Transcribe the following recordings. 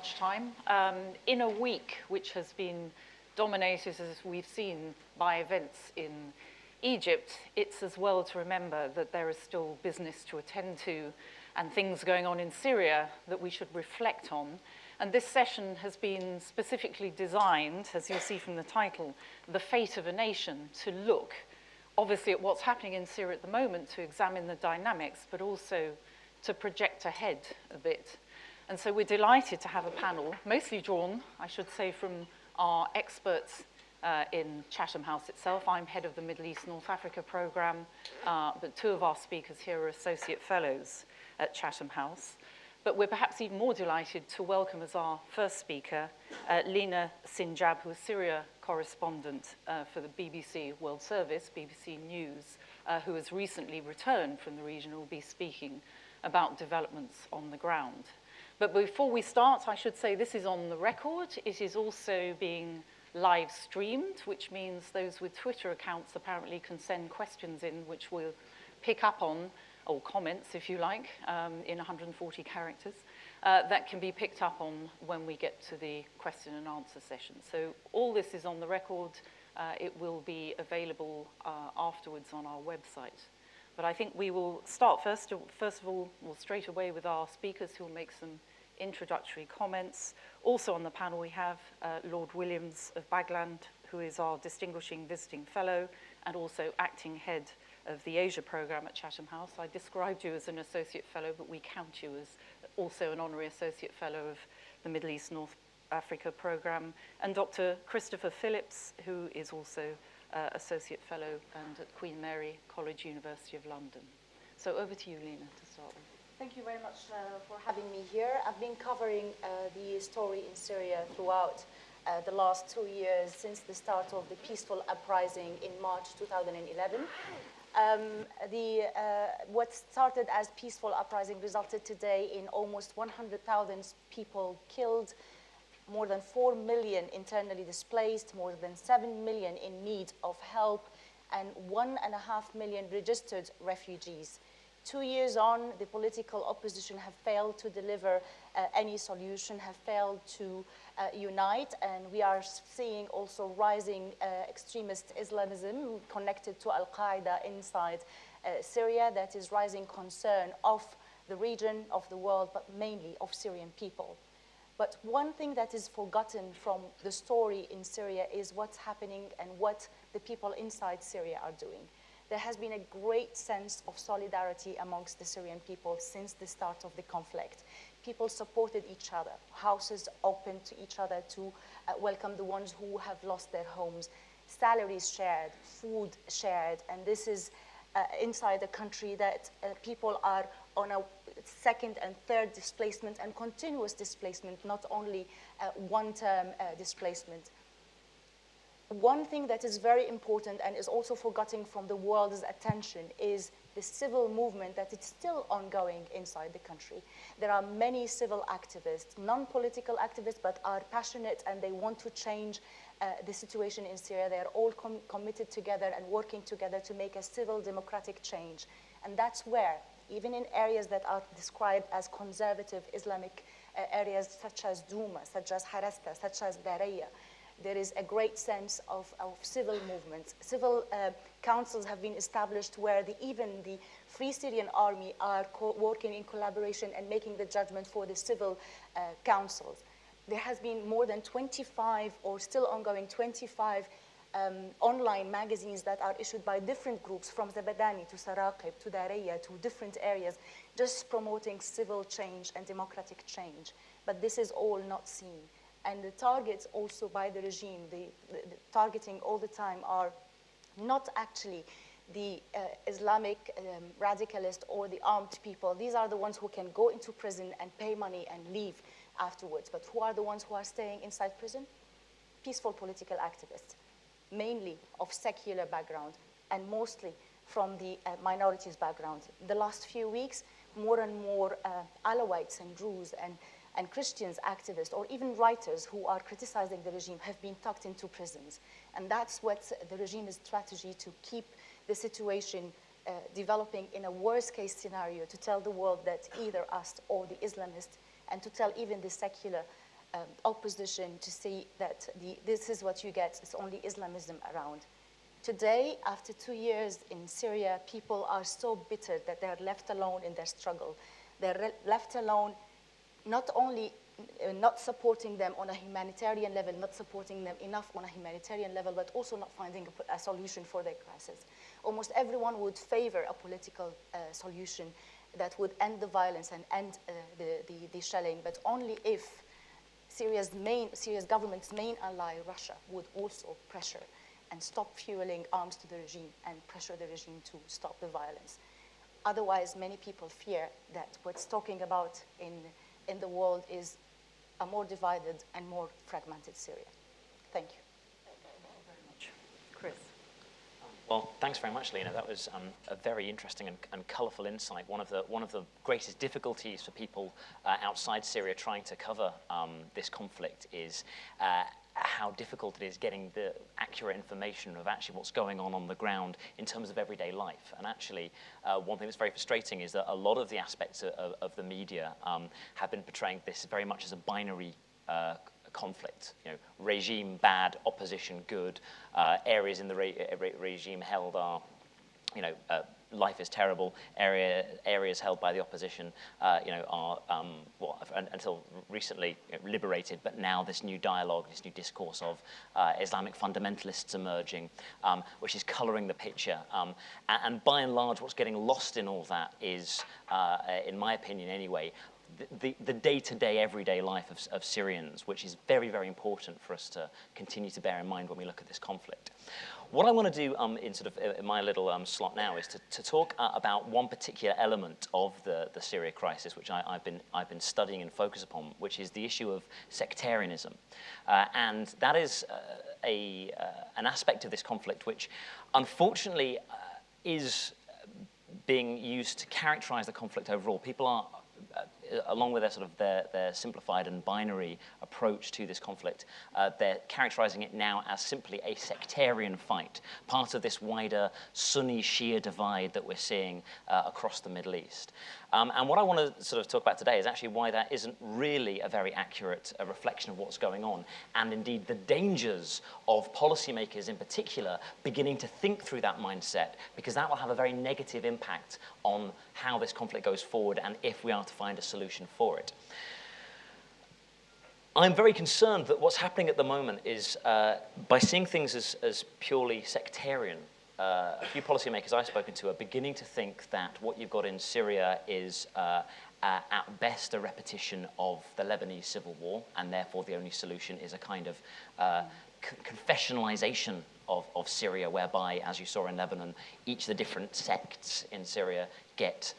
lunchtime. In a week which has been dominated, as we've seen, by events in Egypt, it's as well to remember that there is still business to attend to and things going on in Syria that we should reflect on. And this session has been specifically designed, as you'll see from the title, The Fate of a Nation, to look obviously at what's happening in Syria at the moment, to examine the dynamics, but also to project ahead a bit. And so we're delighted to have a panel, mostly drawn, I should say, from our experts in Chatham House itself. I'm head of the Middle East North Africa programme, but two of our speakers here are associate fellows at Chatham House. But we're perhaps even more delighted to welcome as our first speaker, Lina Sinjab, who is Syria correspondent for the BBC World Service, BBC News, who has recently returned from the region and will be speaking about developments on the ground. But before we start, I should say this is on the record. It is also being live streamed, which means those with Twitter accounts apparently can send questions in, which we'll pick up on, or comments, if you like, in 140 characters, that can be picked up on when we get to the question and answer session. So all this is on the record. It will be available afterwards on our website. But I think we will start first of all, straight away with our speakers who will make some introductory comments. Also on the panel we have Lord Williams of Bagland, who is our distinguishing visiting fellow and also acting head of the Asia programme at Chatham House. I described you as an associate fellow, but we count you as also an honorary associate fellow of the Middle East North Africa programme, and Dr. Christopher Phillips, who is also associate fellow and at Queen Mary College, University of London. So over to you, Lina, to start with. Thank you very much for having me here. I've been covering the story in Syria throughout the last 2 years since the start of the peaceful uprising in March 2011. What started as peaceful uprising resulted today in almost 100,000 people killed, more than 4 million internally displaced, more than 7 million in need of help, and 1.5 million registered refugees. 2 years on, the political opposition have failed to deliver any solution, have failed to unite, and we are seeing also rising extremist Islamism connected to Al-Qaeda inside Syria that is raising concern of the region, of the world, but mainly of Syrian people. But one thing that is forgotten from the story in Syria is what's happening and what the people inside Syria are doing. There has been a great sense of solidarity amongst the Syrian people since the start of the conflict. People supported each other, houses opened to each other to welcome the ones who have lost their homes, salaries shared, food shared, and this is inside the country that people are on a second and third displacement and continuous displacement, not only one-term displacement. One thing that is very important and is also forgotten from the world's attention is the civil movement that is still ongoing inside the country. There are many civil activists, non-political activists, but are passionate and they want to change the situation in Syria. They are all committed together and working together to make a civil democratic change. And that's where, even in areas that are described as conservative Islamic areas such as Douma, such as Harasta, such as Daraya, there is a great sense of civil movements. Civil councils have been established where even the Free Syrian Army are working in collaboration and making the judgment for the civil councils. There has been more than 25, or still ongoing 25, online magazines that are issued by different groups from Zabadani to Saraqib to Daraya to different areas, just promoting civil change and democratic change. But this is all not seen. And the targets also by the regime, the targeting all the time are not actually the Islamic radicalist or the armed people. These are the ones who can go into prison and pay money and leave afterwards. But who are the ones who are staying inside prison? Peaceful political activists, mainly of secular background and mostly from the minorities background. The last few weeks, more and more Alawites and Druze and Christians activists or even writers who are criticizing the regime have been tucked into prisons. And that's what the regime's strategy to keep the situation developing in a worst case scenario, to tell the world that either us or the Islamists, and to tell even the secular opposition to see that this is what you get, it's only Islamism around. Today, after 2 years in Syria, people are so bitter that they're left alone in their struggle. They're left alone, not only not supporting them on a humanitarian level, not supporting them enough on a humanitarian level, but also not finding a solution for their crisis. Almost everyone would favor a political solution that would end the violence and end the shelling, but only if Syria's government's main ally, Russia, would also pressure and stop fueling arms to the regime and pressure the regime to stop the violence. Otherwise, many people fear that what's talking about in the world is a more divided and more fragmented Syria. Thank you. Very much. Chris. Well, thanks very much, Lena. That was a very interesting and colourful insight. One of the greatest difficulties for people outside Syria trying to cover this conflict is how difficult it is getting the accurate information of actually what's going on the ground in terms of everyday life. And actually, one thing that's very frustrating is that a lot of the aspects of the media have been portraying this very much as a binary conflict. You know, regime bad, opposition good. Areas in the regime held are, life is terrible. Areas held by the opposition, are until recently liberated. But now this new dialogue, this new discourse of Islamic fundamentalists emerging, which is colouring the picture. And by and large, what's getting lost in all that is, in my opinion anyway, the day-to-day, everyday life of Syrians, which is very, very important for us to continue to bear in mind when we look at this conflict. What I want to do in my little slot now is to talk about one particular element of the Syria crisis, which I've been studying and focus upon, which is the issue of sectarianism, and that is an aspect of this conflict which, unfortunately, is being used to characterize the conflict overall. People are along with their simplified and binary approach to this conflict, they're characterizing it now as simply a sectarian fight, part of this wider Sunni-Shia divide that we're seeing across the Middle East. And what I want to talk about today is actually why that isn't really a very accurate reflection of what's going on, and indeed the dangers of policymakers in particular beginning to think through that mindset, because that will have a very negative impact on how this conflict goes forward and if we are to find a solution for it. I'm very concerned that what's happening at the moment is, by seeing things as purely sectarian, a few policymakers I've spoken to are beginning to think that what you've got in Syria is at best a repetition of the Lebanese civil war, and therefore the only solution is a kind of confessionalization of Syria, whereby, as you saw in Lebanon, each of the different sects in Syria get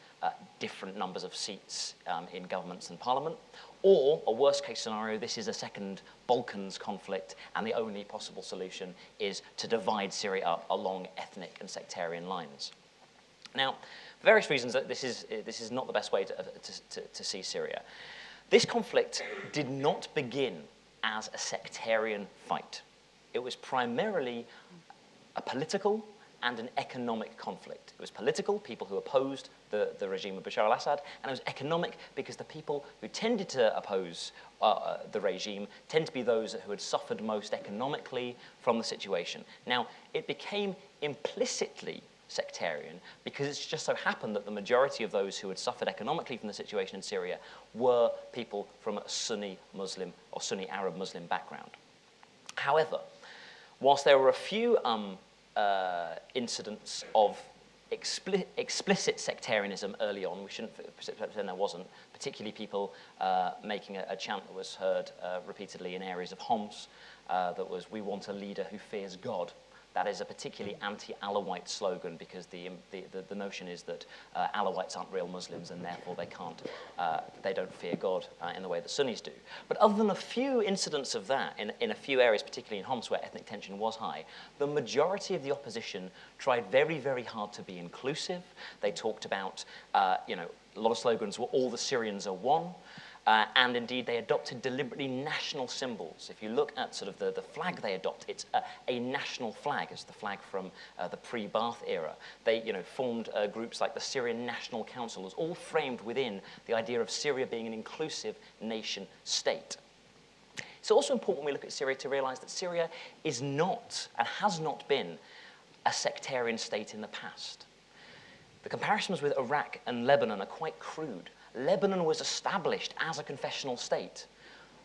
different numbers of seats in governments and parliament. Or, a worst-case scenario, this is a second Balkans conflict, and the only possible solution is to divide Syria up along ethnic and sectarian lines. Now, for various reasons, this is not the best way to see Syria. This conflict did not begin as a sectarian fight. It was primarily a political and an economic conflict. It was political, people who opposed the regime of Bashar al-Assad, and it was economic because the people who tended to oppose the regime tend to be those who had suffered most economically from the situation. Now, it became implicitly sectarian because it's just so happened that the majority of those who had suffered economically from the situation in Syria were people from a Sunni Muslim or Sunni Arab Muslim background. However, whilst there were a few incidents of explicit sectarianism early on, we shouldn't pretend there wasn't, particularly people making a chant that was heard repeatedly in areas of Homs, that was, "We want a leader who fears God." That is a particularly anti-Alawite slogan because the notion is that Alawites aren't real Muslims and therefore they don't fear God in the way that Sunnis do. But other than a few incidents of that in a few areas, particularly in Homs where ethnic tension was high, the majority of the opposition tried very, very hard to be inclusive. They talked about, a lot of slogans were "all the Syrians are one." And indeed, they adopted deliberately national symbols. If you look at the flag they adopt, it's a national flag. It's the flag from the pre-Ba'ath era. They formed groups like the Syrian National Council. It was all framed within the idea of Syria being an inclusive nation state. It's also important when we look at Syria to realize that Syria is not and has not been a sectarian state in the past. The comparisons with Iraq and Lebanon are quite crude. Lebanon was established as a confessional state,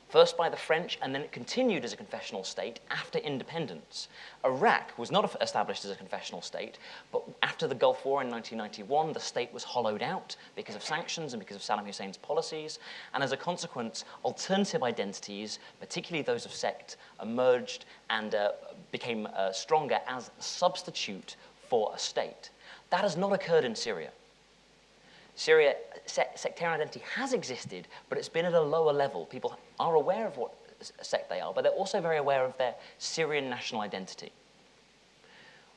first by the French, and then it continued as a confessional state after independence. Iraq was not established as a confessional state, but after the Gulf War in 1991, the state was hollowed out because of sanctions and because of Saddam Hussein's policies, and as a consequence, alternative identities, particularly those of sect, emerged and became stronger as a substitute for a state. That has not occurred in Syria. Syria, sectarian identity has existed, but it's been at a lower level. People are aware of what sect they are, but they're also very aware of their Syrian national identity.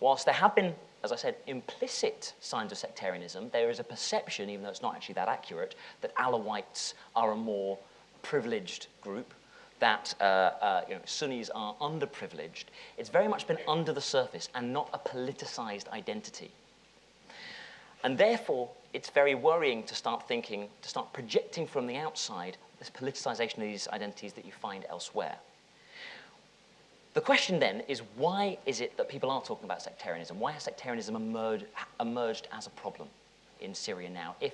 Whilst there have been, as I said, implicit signs of sectarianism, there is a perception, even though it's not actually that accurate, that Alawites are a more privileged group, that Sunnis are underprivileged. It's very much been under the surface and not a politicized identity. And therefore, it's very worrying to start projecting from the outside this politicization of these identities that you find elsewhere. The question then is, why is it that people are talking about sectarianism? Why has sectarianism emerged as a problem in Syria now, if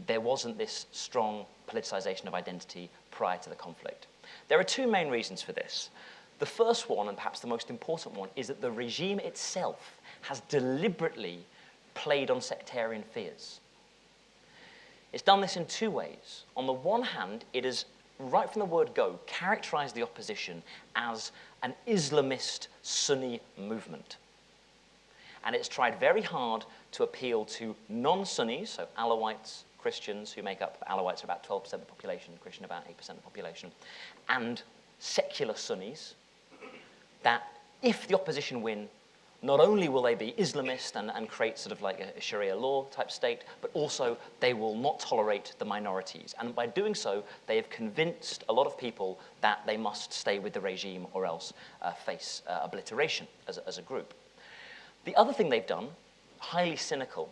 there wasn't this strong politicization of identity prior to the conflict? There are two main reasons for this. The first one, and perhaps the most important one, is that the regime itself has deliberately played on sectarian fears. It's done this in two ways. On the one hand, it has, right from the word go, characterized the opposition as an Islamist Sunni movement. And it's tried very hard to appeal to non-Sunnis, so Alawites, Christians, who make up, Alawites are about 12% of the population, Christian about 8% of the population, and secular Sunnis, that if the opposition win, not only will they be Islamist and create sort of like a Sharia law type state, but also they will not tolerate the minorities. And by doing so, they have convinced a lot of people that they must stay with the regime or else face obliteration as a group. The other thing they've done, highly cynical,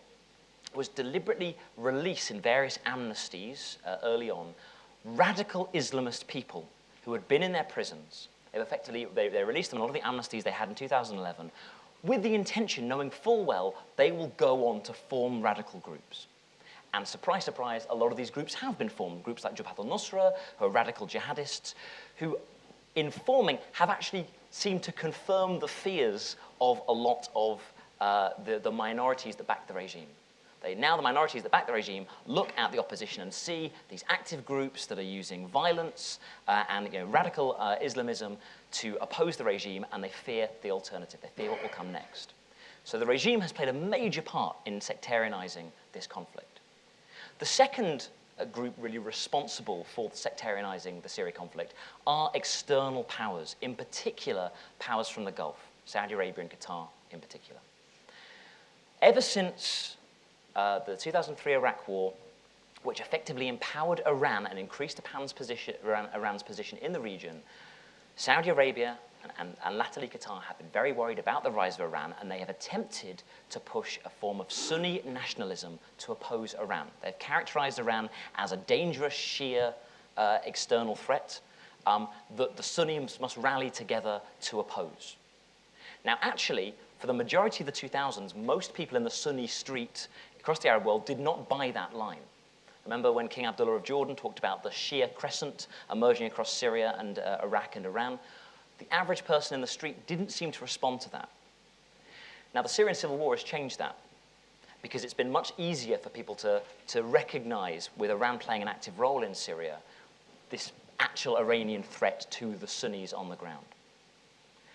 was deliberately release in various amnesties early on radical Islamist people who had been in their prisons. They released them in a lot of the amnesties they had in 2011, with the intention, knowing full well, they will go on to form radical groups. And surprise, surprise, a lot of these groups have been formed. Groups like Jabhat al-Nusra, who are radical jihadists, who, in forming, have actually seemed to confirm the fears of a lot of the minorities that back the regime. Now the minorities that back the regime look at the opposition and see these active groups that are using violence and radical Islamism to oppose the regime, and they fear the alternative. They fear what will come next. So the regime has played a major part in sectarianizing this conflict. The second group really responsible for sectarianizing the Syria conflict are external powers, in particular powers from the Gulf, Saudi Arabia and Qatar in particular. Ever since the 2003 Iraq War, which effectively empowered Iran and increased Iran's position in the region, Saudi Arabia and latterly Qatar have been very worried about the rise of Iran, and they have attempted to push a form of Sunni nationalism to oppose Iran. They've characterized Iran as a dangerous Shia external threat that the Sunnis must rally together to oppose. Now, actually, for the majority of the 2000s, most people in the Sunni street across the Arab world did not buy that line. Remember when King Abdullah of Jordan talked about the Shia crescent emerging across Syria and Iraq and Iran? The average person in the street didn't seem to respond to that. Now, the Syrian civil war has changed that, because it's been much easier for people to recognize, with Iran playing an active role in Syria, this actual Iranian threat to the Sunnis on the ground.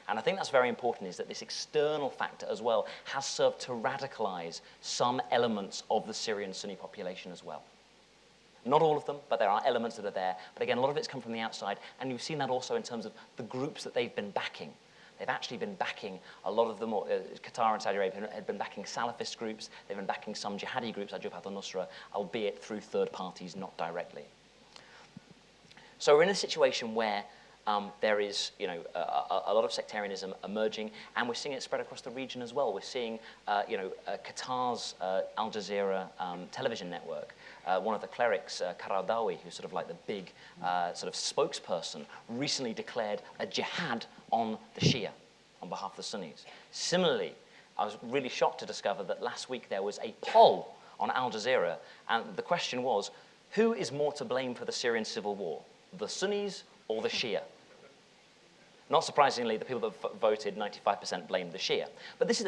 And I think that's very important, is that this external factor as well has served to radicalize some elements of the Syrian Sunni population as well. Not all of them, but there are elements that are there. But again, a lot of it's come from the outside, and you've seen that also in terms of the groups that they've been backing. They've actually been backing a lot of them, Qatar and Saudi Arabia had been backing Salafist groups, they've been backing some jihadi groups like Jabhat al-Nusra, albeit through third parties, not directly. So we're in a situation where there is, a lot of sectarianism emerging, and we're seeing it spread across the region as well. We're seeing, Qatar's Al Jazeera television network one of the clerics, Qaradawi, who's sort of like the big sort of spokesperson, recently declared a jihad on the Shia on behalf of the Sunnis. Similarly, I was really shocked to discover that last week there was a poll on Al Jazeera, and the question was, who is more to blame for the Syrian civil war, the Sunnis or the Shia? Not surprisingly, the people that voted, 95% blamed the Shia. But this is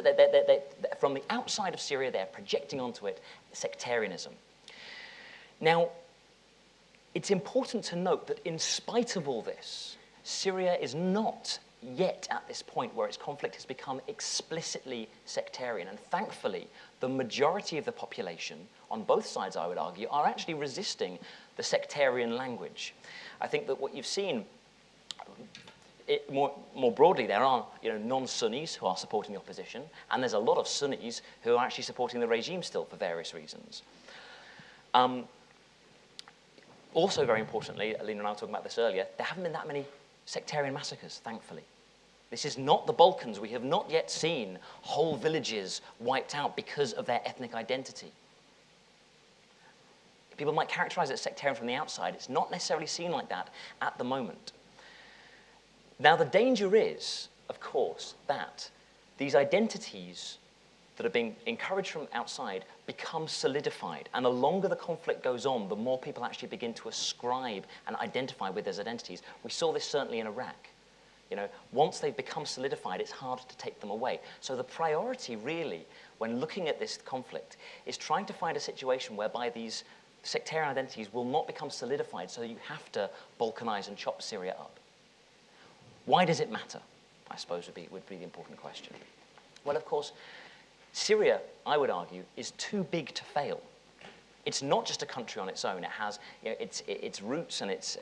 from the outside of Syria, they're projecting onto it sectarianism. Now, it's important to note that in spite of all this, Syria is not yet at this point where its conflict has become explicitly sectarian. And thankfully, the majority of the population, on both sides, I would argue, are actually resisting the sectarian language. I think that what you've seen, more broadly, there are non-Sunnis who are supporting the opposition, and there's a lot of Sunnis who are actually supporting the regime still for various reasons. Also, very importantly, Alina and I were talking about this earlier, there haven't been that many sectarian massacres, thankfully. This is not the Balkans. We have not yet seen whole villages wiped out because of their ethnic identity. People might characterize it as sectarian from the outside. It's not necessarily seen like that at the moment. Now, the danger is, of course, that these identities that are being encouraged from outside become solidified. And the longer the conflict goes on, the more people actually begin to ascribe and identify with those identities. We saw this certainly in Iraq. Once they've become solidified, it's harder to take them away. So the priority, really, when looking at this conflict, is trying to find a situation whereby these sectarian identities will not become solidified, so you have to balkanize and chop Syria up. Why does it matter, I suppose, would be the important question. Well, of course, Syria, I would argue, is too big to fail. It's not just a country on its own. It has its roots and its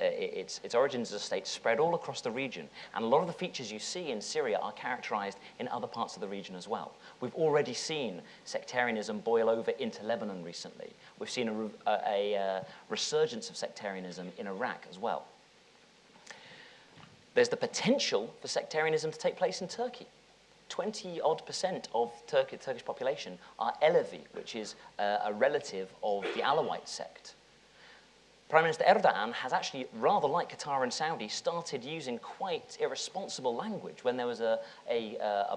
origins as a state spread all across the region. And a lot of the features you see in Syria are characterized in other parts of the region as well. We've already seen sectarianism boil over into Lebanon recently. We've seen a resurgence of sectarianism in Iraq as well. There's the potential for sectarianism to take place in Turkey. 20-odd% of Turkish population are Alevi, which is a relative of the Alawite sect. Prime Minister Erdogan has actually, rather like Qatar and Saudi, started using quite irresponsible language. When there was a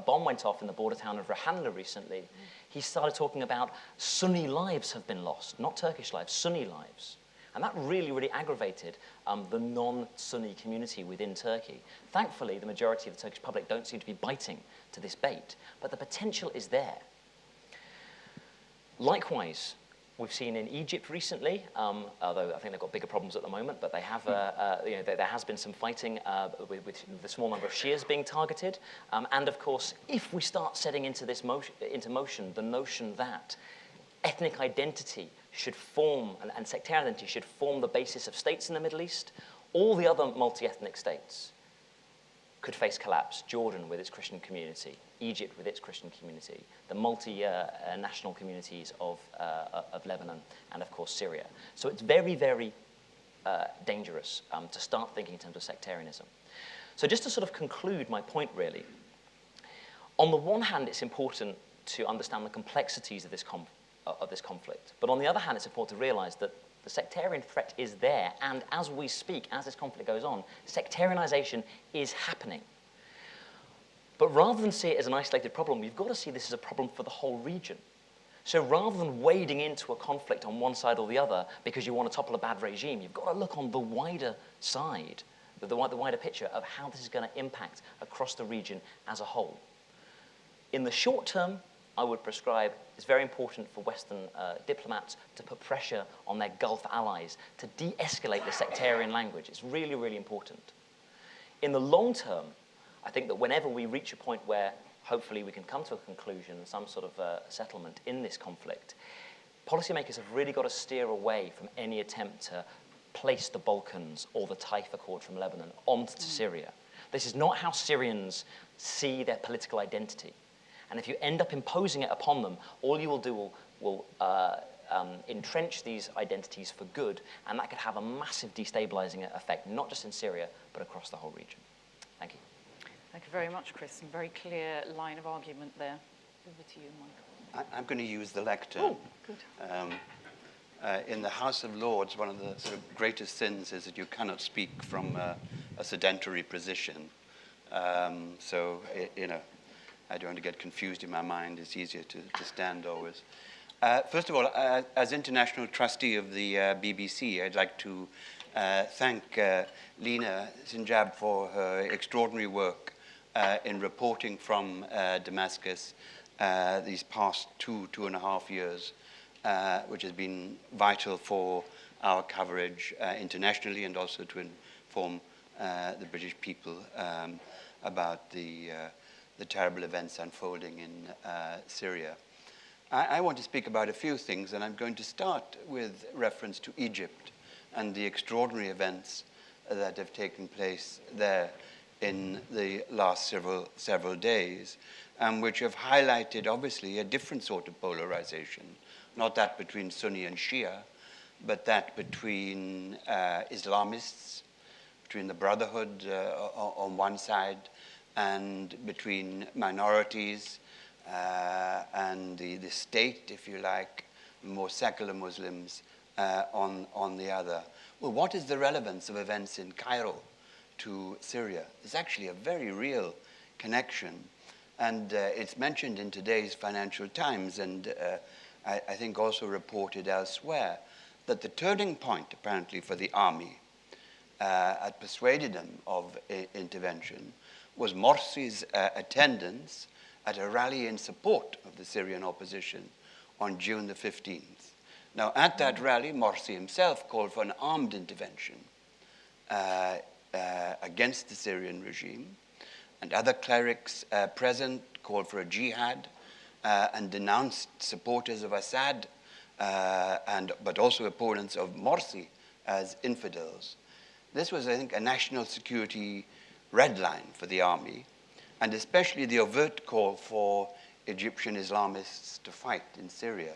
bomb went off in the border town of Rahanlı recently, he started talking about Sunni lives have been lost, not Turkish lives, Sunni lives. And that really, really aggravated the non-Sunni community within Turkey. Thankfully, the majority of the Turkish public don't seem to be biting to this bait, but the potential is there. Likewise, we've seen in Egypt recently, although I think they've got bigger problems at the moment, but they have, there has been some fighting with the small number of Shias being targeted. And of course, if we start setting into motion the notion that ethnic identity should form, and sectarian identity should form the basis of states in the Middle East, all the other multi-ethnic states could face collapse. Jordan with its Christian community, Egypt with its Christian community, the multi-national communities of Lebanon, and of course Syria. So it's very, very dangerous to start thinking in terms of sectarianism. So just to sort of conclude my point really, on the one hand it's important to understand the complexities of this conflict. But on the other hand, it's important to realize that the sectarian threat is there, and as we speak, as this conflict goes on, sectarianization is happening. But rather than see it as an isolated problem, you've got to see this as a problem for the whole region. So rather than wading into a conflict on one side or the other because you want to topple a bad regime, you've got to look on the wider side, the wider picture of how this is going to impact across the region as a whole. In the short term, I would prescribe it's very important for Western diplomats to put pressure on their Gulf allies to de-escalate the sectarian language. It's really, really important. In the long term, I think that whenever we reach a point where hopefully we can come to a conclusion, some sort of settlement in this conflict, policymakers have really got to steer away from any attempt to place the Balkans or the Taifa Accord from Lebanon onto Syria. This is not how Syrians see their political identity. And if you end up imposing it upon them, all you will do will entrench these identities for good, and that could have a massive destabilizing effect, not just in Syria, but across the whole region. Thank you. Thank you very much, Chris. Some very clear line of argument there. Over to you, Michael. I'm going to use the lectern. Oh, good. in the House of Lords, one of the sort of greatest sins is that you cannot speak from a sedentary position. So, you know, I don't want to get confused in my mind. It's easier to stand always. First of all, as international trustee of the BBC, I'd like to thank Lina Sinjab for her extraordinary work in reporting from Damascus these past 2.5 years, which has been vital for our coverage internationally and also to inform the British people about the terrible events unfolding in Syria. I want to speak about a few things, and I'm going to start with reference to Egypt and the extraordinary events that have taken place there in the last several days, which have highlighted, obviously, a different sort of polarization, not that between Sunni and Shia, but that between Islamists, between the Brotherhood on one side, and between minorities and the state, if you like, more secular Muslims on the other. Well, what is the relevance of events in Cairo to Syria? It's actually a very real connection. And it's mentioned in today's Financial Times, and I think also reported elsewhere, that the turning point, apparently, for the army had persuaded them of intervention was Morsi's attendance at a rally in support of the Syrian opposition on June the 15th. Now, at that rally, Morsi himself called for an armed intervention against the Syrian regime, and other clerics present called for a jihad and denounced supporters of Assad, but also opponents of Morsi as infidels. This was, I think, a national security red line for the army, and especially the overt call for Egyptian Islamists to fight in Syria.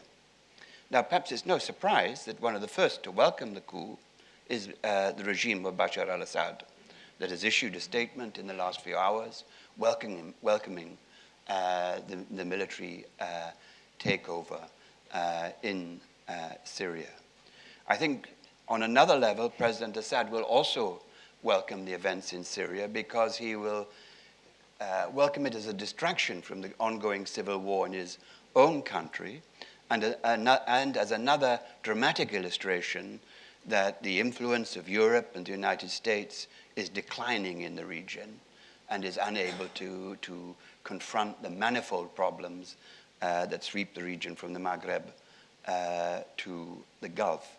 Now, perhaps it's no surprise that one of the first to welcome the coup is the regime of Bashar al-Assad, that has issued a statement in the last few hours welcoming the military takeover in Syria. I think on another level, President Assad will also welcome the events in Syria because he will welcome it as a distraction from the ongoing civil war in his own country and as another dramatic illustration that the influence of Europe and the United States is declining in the region and is unable to confront the manifold problems that sweep the region from the Maghreb to the Gulf.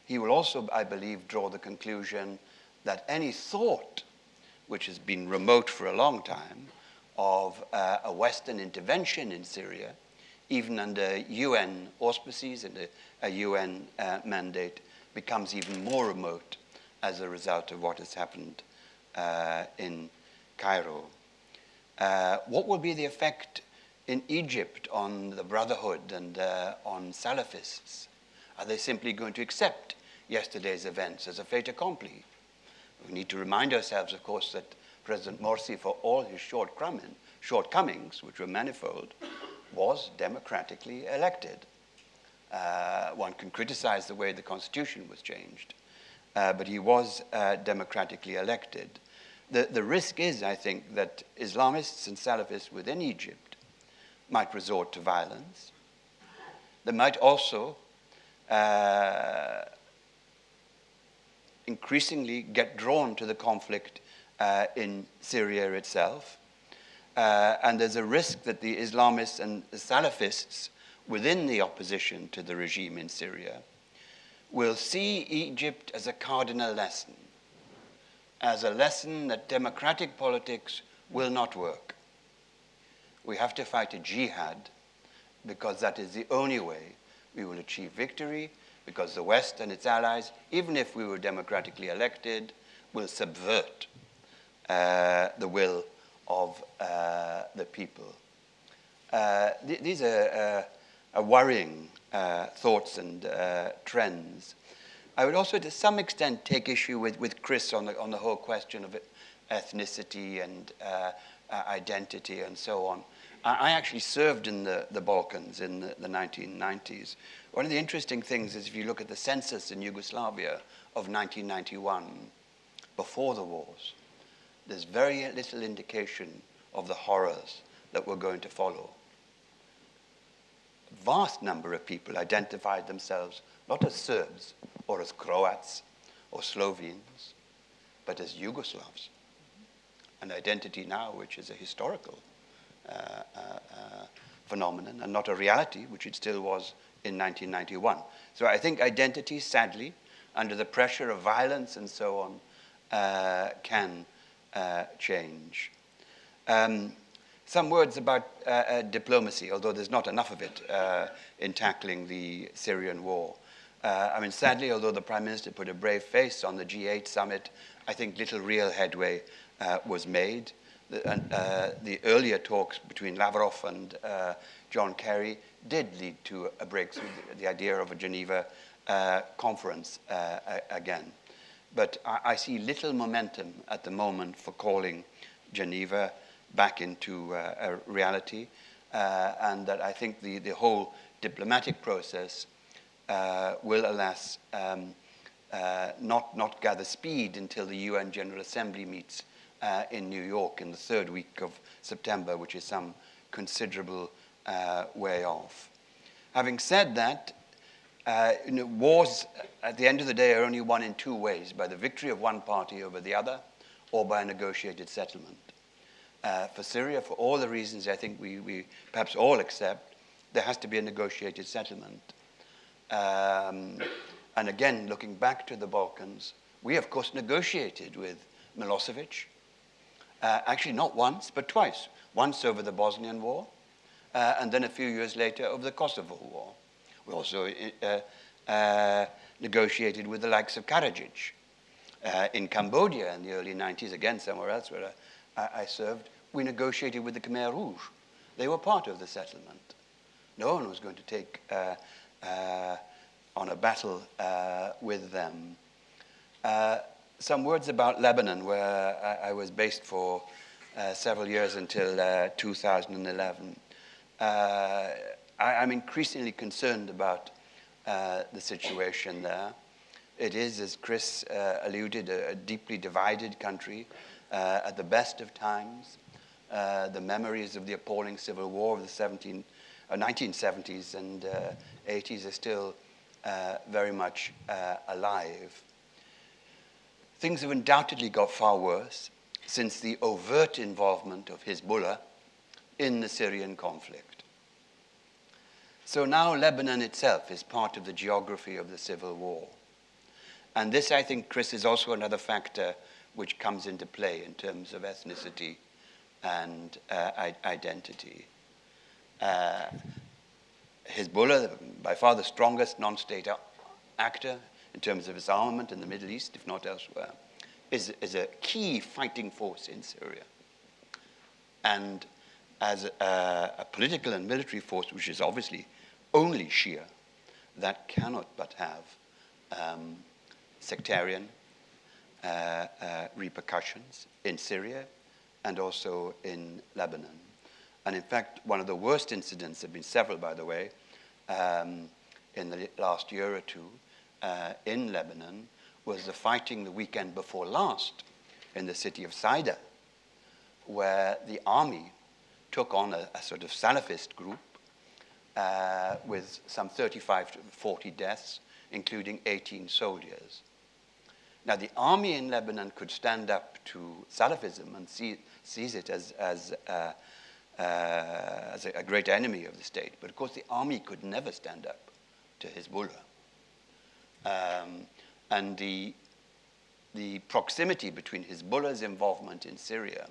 He will also, I believe, draw the conclusion that any thought, which has been remote for a long time, of a Western intervention in Syria, even under UN auspices and a UN mandate, becomes even more remote as a result of what has happened in Cairo. What will be the effect in Egypt on the Brotherhood and on Salafists? Are they simply going to accept yesterday's events as a fait accompli? We need to remind ourselves, of course, that President Morsi, for all his shortcomings, which were manifold, was democratically elected. One can criticize the way the constitution was changed, but he was democratically elected. The risk is, I think, that Islamists and Salafists within Egypt might resort to violence. They might also increasingly get drawn to the conflict in Syria itself. And there's a risk that the Islamists and the Salafists within the opposition to the regime in Syria will see Egypt as a cardinal lesson, as a lesson that democratic politics will not work. We have to fight a jihad because that is the only way we will achieve victory, because the West and its allies, even if we were democratically elected, will subvert the will of the people. These are worrying thoughts and trends. I would also, to some extent, take issue with Chris on the whole question of ethnicity and identity and so on. I actually served in the Balkans in the 1990s. One of the interesting things is if you look at the census in Yugoslavia of 1991, before the wars, there's very little indication of the horrors that were going to follow. A vast number of people identified themselves not as Serbs or as Croats or Slovenes, but as Yugoslavs. An identity now which is a historical phenomenon and not a reality, which it still was in 1991. So I think identity, sadly, under the pressure of violence and so on, can change. Some words about diplomacy, although there's not enough of it in tackling the Syrian war. I mean, sadly, although the Prime Minister put a brave face on the G8 summit, I think little real headway was made. The earlier talks between Lavrov and John Kerry did lead to a breakthrough, the idea of a Geneva conference again. But I see little momentum at the moment for calling Geneva back into a reality, and that I think the whole diplomatic process will, alas, not gather speed until the UN General Assembly meets in New York in the third week of September, which is some considerable way off. Having said that, wars at the end of the day are only won in two ways: by the victory of one party over the other, or by a negotiated settlement. For Syria, for all the reasons I think we perhaps all accept, there has to be a negotiated settlement. And again, looking back to the Balkans, we of course negotiated with Milosevic, actually not once, but twice. Once over the Bosnian War, and then a few years later over the Kosovo War. We also negotiated with the likes of Karadzic. In Cambodia in the early 90s, again somewhere else where I served, we negotiated with the Khmer Rouge. They were part of the settlement. No one was going to take on a battle with them. Some words about Lebanon, where I was based for several years until 2011. I'm increasingly concerned about the situation there. It is, as Chris alluded, a deeply divided country at the best of times. The memories of the appalling civil war of the 1970s and 80s are still very much alive. Things have undoubtedly got far worse since the overt involvement of Hezbollah in the Syrian conflict. So now Lebanon itself is part of the geography of the civil war. And this, I think, Chris, is also another factor which comes into play in terms of ethnicity and identity. Hezbollah, by far the strongest non-state actor in terms of its armament in the Middle East, if not elsewhere, is a key fighting force in Syria. And as a political and military force, which is obviously only Shia, that cannot but have sectarian repercussions in Syria and also in Lebanon. And in fact, one of the worst incidents, there have been several, by the way, in the last year or two in Lebanon, was the fighting the weekend before last in the city of Saida, where the army took on a sort of Salafist group with some 35 to 40 deaths, including 18 soldiers. Now, the army in Lebanon could stand up to Salafism and sees it as a great enemy of the state. But of course, the army could never stand up to Hezbollah. And the proximity between Hezbollah's involvement in Syria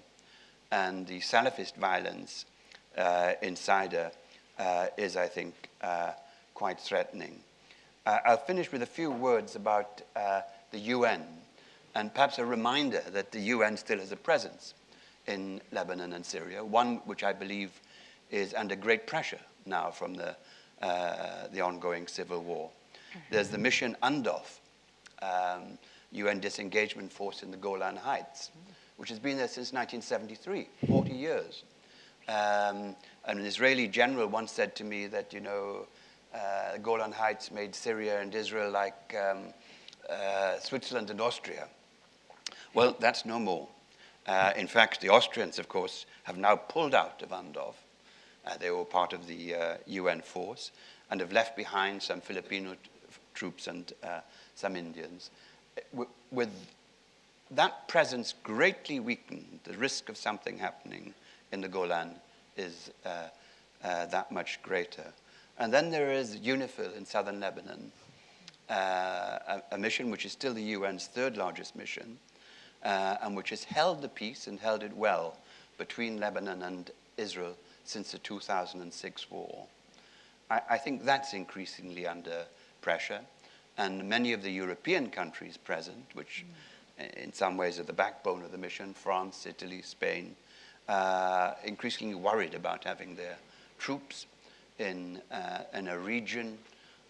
and the Salafist violence in Saida is, I think, quite threatening. I'll finish with a few words about the UN, and perhaps a reminder that the UN still has a presence in Lebanon and Syria, one which I believe is under great pressure now from the ongoing civil war. There's the mission UNDOF, UN disengagement force in the Golan Heights, which has been there since 1973, 40 years. An Israeli general once said to me that, you know, Golan Heights made Syria and Israel like Switzerland and Austria. Well, that's no more. In fact, the Austrians, of course, have now pulled out of Andov. They were part of the UN force and have left behind some Filipino troops and some Indians. With that presence greatly weakened, the risk of something happening in the Golan is that much greater. And then there is UNIFIL in southern Lebanon, a mission which is still the UN's third largest mission, and which has held the peace and held it well between Lebanon and Israel since the 2006 war. I think that's increasingly under pressure, and many of the European countries present, which in some ways are the backbone of the mission, France, Italy, Spain, increasingly worried about having their troops in a region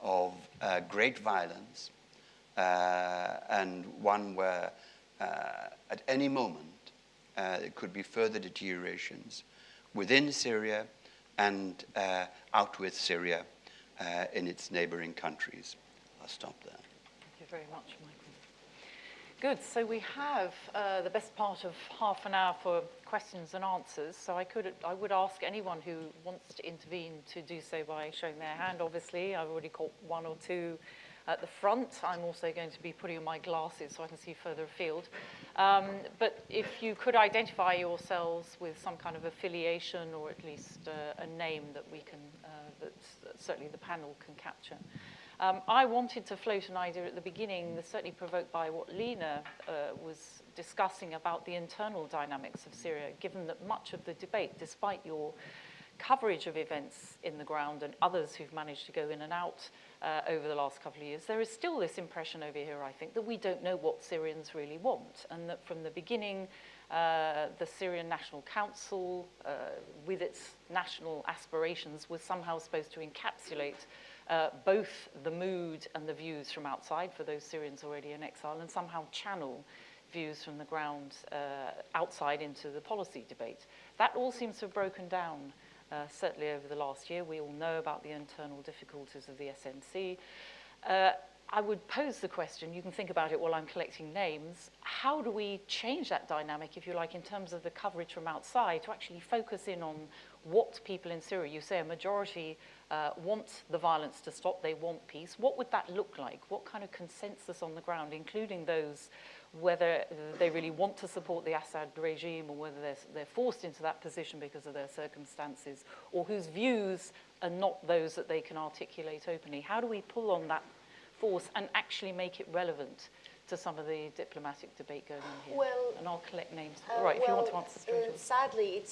of great violence, and one where at any moment there could be further deteriorations within Syria and out with Syria in its neighboring countries. I'll stop there. Thank you very much, Michael. Good. So we have the best part of half an hour for questions and answers. So I would ask anyone who wants to intervene to do so by showing their hand. Obviously, I've already caught one or two at the front. I'm also going to be putting on my glasses so I can see further afield. But if you could identify yourselves with some kind of affiliation or at least a name that we can, that certainly the panel can capture. I wanted to float an idea at the beginning, certainly provoked by what Lena was discussing about the internal dynamics of Syria, given that much of the debate, despite your coverage of events in the ground and others who've managed to go in and out over the last couple of years, there is still this impression over here, I think, that we don't know what Syrians really want, and that from the beginning, the Syrian National Council, with its national aspirations, was somehow supposed to encapsulate both the mood and the views from outside for those Syrians already in exile, and somehow channel views from the ground outside into the policy debate. That all seems to have broken down, certainly over the last year. We all know about the internal difficulties of the SNC. I would pose the question, you can think about it while I'm collecting names, how do we change that dynamic, if you like, in terms of the coverage from outside to actually focus in on what people in Syria, you say a majority want the violence to stop, they want peace. What would that look like? What kind of consensus on the ground, including those whether they really want to support the Assad regime or whether they're forced into that position because of their circumstances, or whose views are not those that they can articulate openly? How do we pull on that force and actually make it relevant to some of the diplomatic debate going on here? Well, and I'll collect names. All right, if you want to answer straight away. Sadly,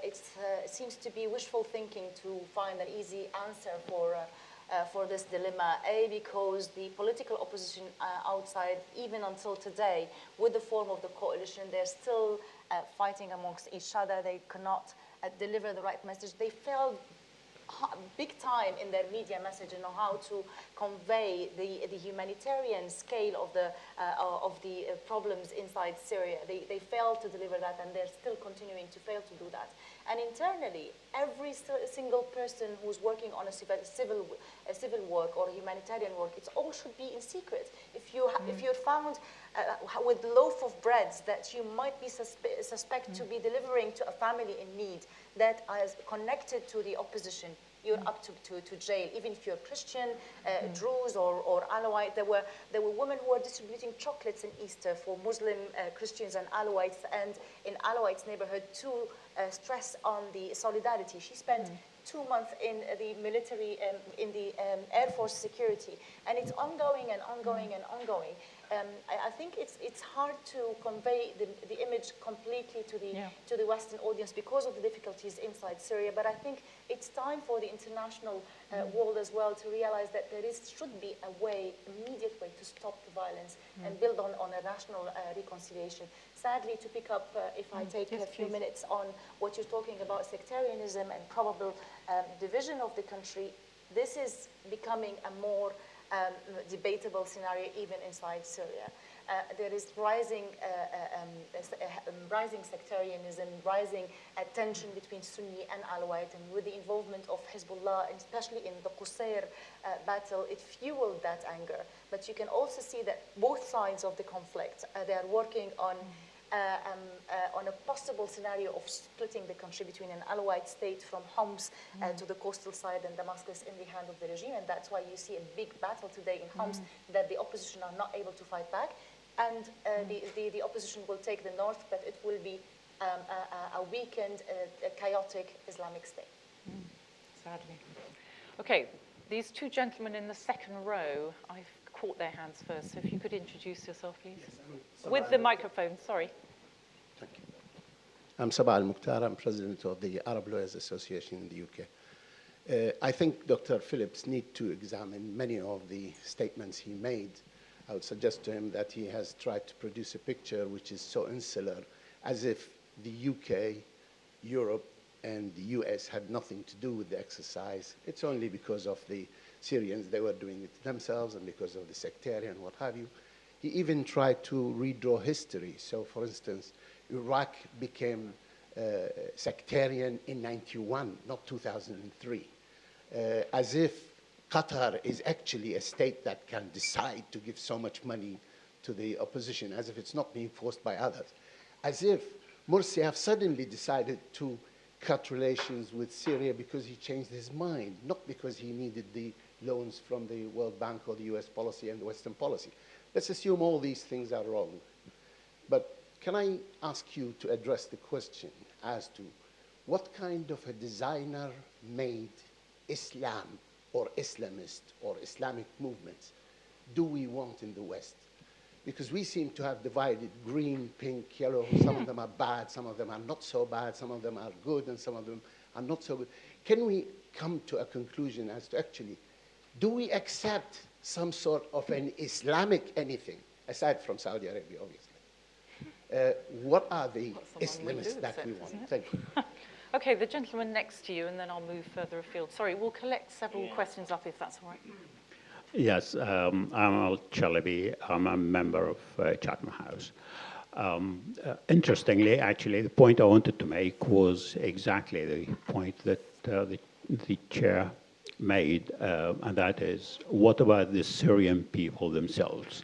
it seems to be wishful thinking to find an easy answer for this dilemma. Because the political opposition outside, even until today, with the form of the coalition, they're still fighting amongst each other. They cannot deliver the right message. They failed big time in their media message and know how to convey the humanitarian scale of the problems inside Syria. They failed to deliver that, and they're still continuing to fail to do that. And internally, every single person who's working on a civil work or humanitarian work, it all should be in secret. If you're found with loaf of breads that you might be suspect to be delivering to a family in need that is connected to the opposition, you're up to jail. Even if you're Christian, Druze or Alawite, there were women who were distributing chocolates in Easter for Muslim Christians and Alawites, and in Alawites' neighborhood to stress on the solidarity. She spent 2 months in the military, in the Air Force security, and it's ongoing and ongoing and ongoing. I think it's hard to convey the image completely to the Western audience because of the difficulties inside Syria. But I think it's time for the international world as well to realize that should be a immediate way to stop the violence and build on a national reconciliation. Sadly, to pick up, if I take a few minutes on what you're talking about, sectarianism and probable division of the country, this is becoming a more debatable scenario even inside Syria. there is rising sectarianism, rising tension between Sunni and Alawite, and with the involvement of Hezbollah, and especially in the Qusayr battle, it fueled that anger. But you can also see that both sides of the conflict, they are working on a possible scenario of splitting the country between an Alawite state from Homs to the coastal side and Damascus in the hand of the regime. And that's why you see a big battle today in Homs that the opposition are not able to fight back. And the opposition will take the north, but it will be a weakened, chaotic Islamic state. Sadly. Okay, these two gentlemen in the second row, I've caught their hands first, so if you could introduce yourself, please. Yes, with the microphone, sorry. Thank you. I'm Sabah Al-Mukhtar. I'm president of the Arab Lawyers Association in the UK. I think Dr. Phillips needs to examine many of the statements he made. I would suggest to him that he has tried to produce a picture which is so insular, as if the UK, Europe, and the US had nothing to do with the exercise. It's only because of the Syrians, they were doing it themselves, and because of the sectarian, what have you. He even tried to redraw history. So, for instance, Iraq became sectarian in 91, not 2003, as if Qatar is actually a state that can decide to give so much money to the opposition, as if it's not being forced by others, as if Morsi have suddenly decided to cut relations with Syria because he changed his mind, not because he needed the loans from the World Bank or the US policy and the Western policy. Let's assume all these things are wrong. But can I ask you to address the question as to what kind of a designer-made Islam or Islamist or Islamic movements do we want in the West? Because we seem to have divided green, pink, yellow. Some of them are bad, some of them are not so bad, some of them are good, and some of them are not so good. Can we come to a conclusion as to actually, do we accept some sort of an Islamic anything, aside from Saudi Arabia, obviously? What are the Islamists that we want? Thank you. Okay, the gentleman next to you, and then I'll move further afield. Sorry, we'll collect several questions up, if that's all right. Yes, I'm Al Chalabi. I'm a member of Chatham House. Interestingly, actually, the point I wanted to make was exactly the point that the chair made, and that is, what about the Syrian people themselves?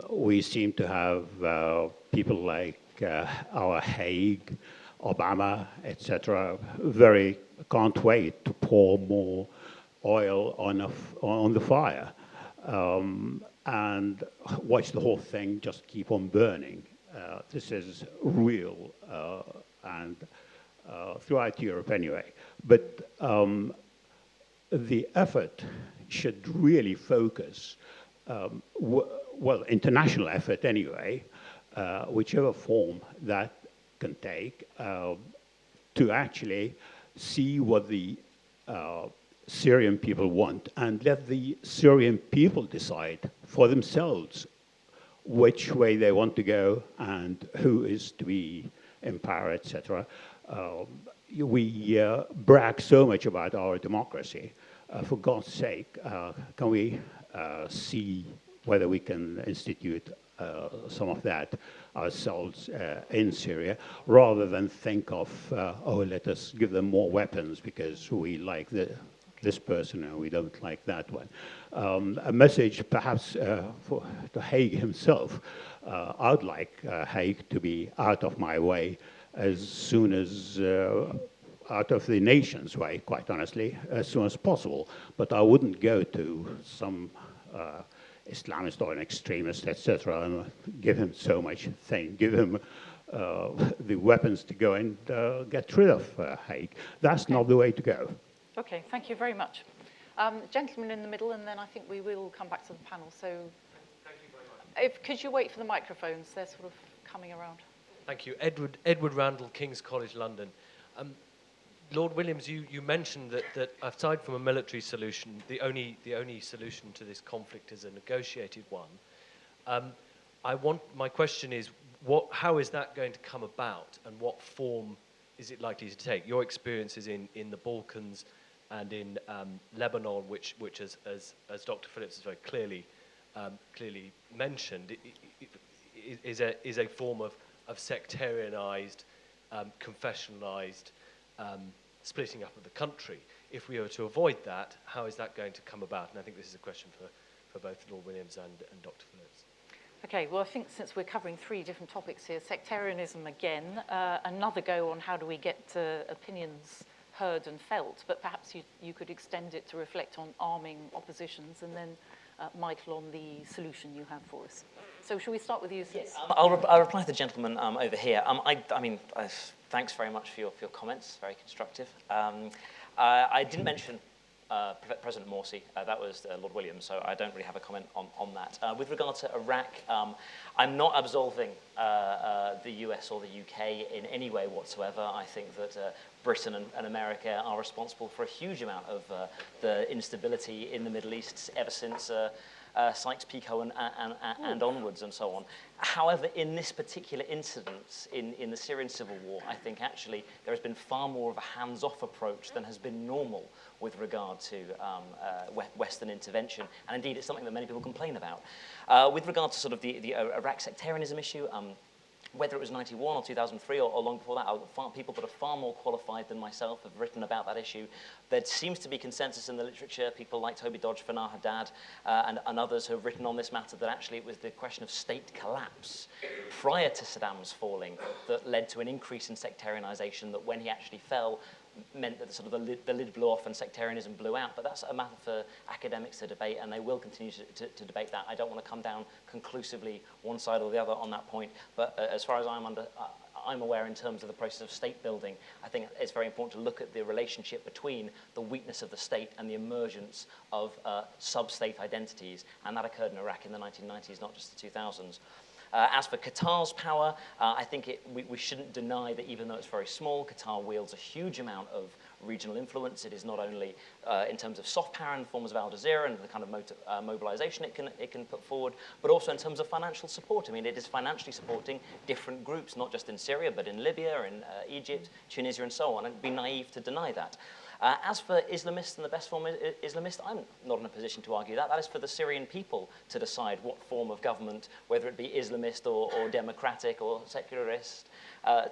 We seem to have people like our Haig, Obama, etc., can't wait to pour more oil on the fire and watch the whole thing just keep on burning. This is real and throughout Europe anyway. But the effort should really focus, well, international effort anyway, whichever form that can take, to actually see what the Syrian people want and let the Syrian people decide for themselves which way they want to go and who is to be in power, etc. We brag so much about our democracy. For God's sake, can we see whether we can institute some of that ourselves in Syria, rather than think of, oh, let us give them more weapons because we like this person and we don't like that one. A message perhaps to Haig himself. I'd like Haig to be out of my way as soon as, out of the nation's way, quite honestly, as soon as possible. But I wouldn't go to some Islamist or an extremist, etc., and give him so much thing, give him the weapons to go and get rid of Haig. That's not the way to go. Okay, thank you very much. Gentleman in the middle, and then I think we will come back to the panel. So, thank you very much. Could you wait for the microphones? They're sort of coming around. Thank you. Edward Randall, King's College, London. Lord Williams, you mentioned that aside from a military solution, the only solution to this conflict is a negotiated one. My question is, how is that going to come about, and what form is it likely to take? Your experiences in the Balkans and in Lebanon, which as Dr. Phillips has very clearly clearly mentioned, is a form of sectarianized, confessionalized splitting up of the country. If we were to avoid that, how is that going to come about? And I think this is a question for both Lord Williams and Dr. Phillips. Okay, well, I think since we're covering three different topics here, sectarianism again, another go on how do we get opinions heard and felt, but perhaps you could extend it to reflect on arming oppositions, and then Michael on the solution you have for us. So shall we start with you? Yes, I'll reply to the gentleman over here. I mean, thanks very much for your comments, very constructive. I didn't mention President Morsi, that was Lord Williams, so I don't really have a comment on that. With regard to Iraq, I'm not absolving the US or the UK in any way whatsoever. I think that Britain and America are responsible for a huge amount of the instability in the Middle East ever since Sykes-Picot and onwards and so on. However, in this particular incident, in the Syrian civil war, I think actually there has been far more of a hands-off approach than has been normal with regard to Western intervention, and indeed it's something that many people complain about. With regard to sort of the Iraq sectarianism issue, whether it was 91 or 2003 or long before that, people that are far more qualified than myself have written about that issue. There seems to be consensus in the literature, people like Toby Dodge, Fanar Haddad, and others who have written on this matter, that actually it was the question of state collapse prior to Saddam's falling that led to an increase in sectarianization, that when he actually fell, meant that sort of the lid blew off and sectarianism blew out. But that's a matter for academics to debate, and they will continue to debate that. I don't want to come down conclusively one side or the other on that point, but as far as I'm aware in terms of the process of state building, I think it's very important to look at the relationship between the weakness of the state and the emergence of sub-state identities, and that occurred in Iraq in the 1990s, not just the 2000s. As for Qatar's power, I think we shouldn't deny that even though it's very small, Qatar wields a huge amount of regional influence. It is not only in terms of soft power in the forms of Al Jazeera and the kind of mobilization it can put forward, but also in terms of financial support. I mean, it is financially supporting different groups, not just in Syria, but in Libya, in Egypt, Tunisia, and so on. And it'd be naive to deny that. As for Islamists and the best form of Islamist, I'm not in a position to argue that. That is for the Syrian people to decide what form of government, whether it be Islamist or democratic or secularist,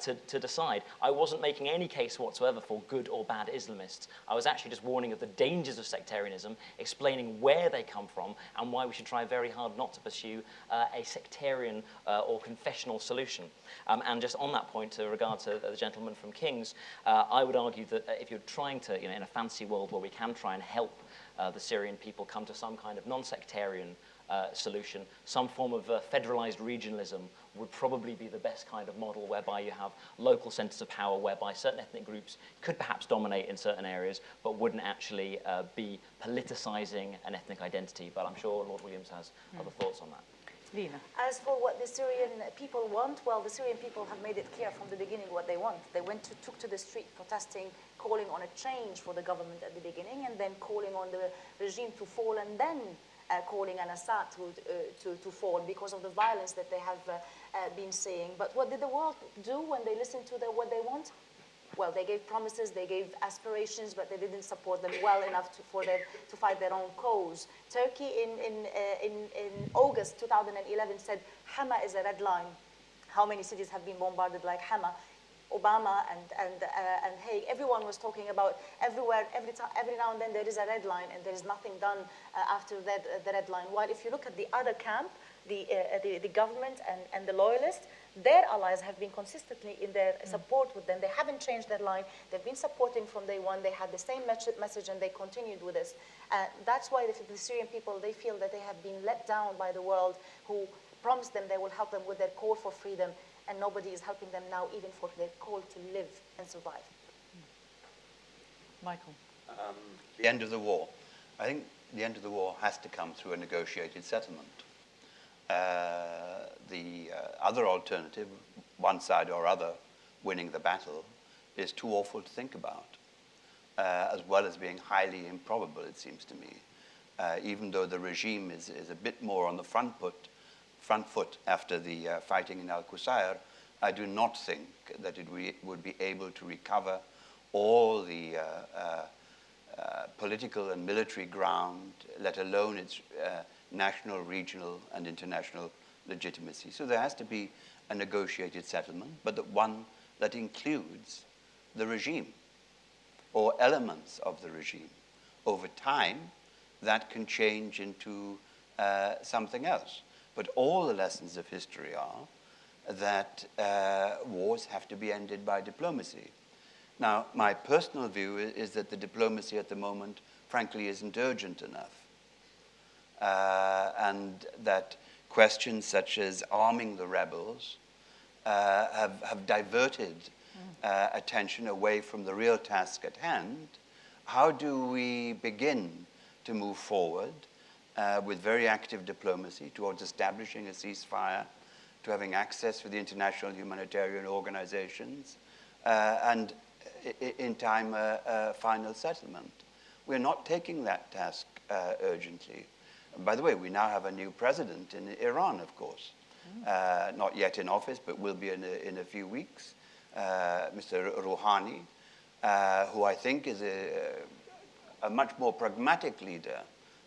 to decide. I wasn't making any case whatsoever for good or bad Islamists. I was actually just warning of the dangers of sectarianism, explaining where they come from and why we should try very hard not to pursue a sectarian or confessional solution. And just on that point, in regard to the gentleman from King's, I would argue that if you're trying to, in a fancy world where we can try and help the Syrian people come to some kind of non-sectarian solution, some form of federalized regionalism would probably be the best kind of model, whereby you have local centers of power, whereby certain ethnic groups could perhaps dominate in certain areas, but wouldn't actually be politicizing an ethnic identity. But I'm sure Lord Williams has other thoughts on that. Lina. As for what the Syrian people want, well, the Syrian people have made it clear from the beginning what they want. They took to the street protesting, calling on a change for the government at the beginning, and then calling on the regime to fall, and then calling on Assad to fall because of the violence that they have been seeing. But what did the world do when they listened to what they want? Well, they gave promises, they gave aspirations, but they didn't support them well enough to fight their own cause. Turkey in August 2011 said Hama is a red line. How many cities have been bombarded like Hama? Obama and Haig, everyone was talking about everywhere, every now and then there is a red line, and there is nothing done after the red line. While if you look at the other camp, the government and the loyalists, their allies have been consistently in their support with them. They haven't changed their line. They've been supporting from day one. They had the same message, and they continued with this. That's why the Syrian people, they feel that they have been let down by the world, who promised them they will help them with their call for freedom, and nobody is helping them now, even for their call to live and survive. Michael. The end of the war. I think the end of the war has to come through a negotiated settlement. The other alternative, one side or other winning the battle, is too awful to think about, as well as being highly improbable, it seems to me. Even though the regime is a bit more on the front foot after the fighting in Al-Qusayr, I do not think that it would be able to recover all the political and military ground, let alone its national, regional, and international legitimacy. So there has to be a negotiated settlement, but one that includes the regime or elements of the regime. Over time, that can change into something else. But all the lessons of history are that wars have to be ended by diplomacy. Now, my personal view is that the diplomacy at the moment, frankly, isn't urgent enough. And that questions such as arming the rebels have diverted attention away from the real task at hand. How do we begin to move forward with very active diplomacy towards establishing a ceasefire, to having access to the international humanitarian organizations, and in time a final settlement? We're not taking that task urgently. And by the way, we now have a new president in Iran, of course. Not yet in office, but will be in a few weeks, Mr. Rouhani, who I think is a much more pragmatic leader.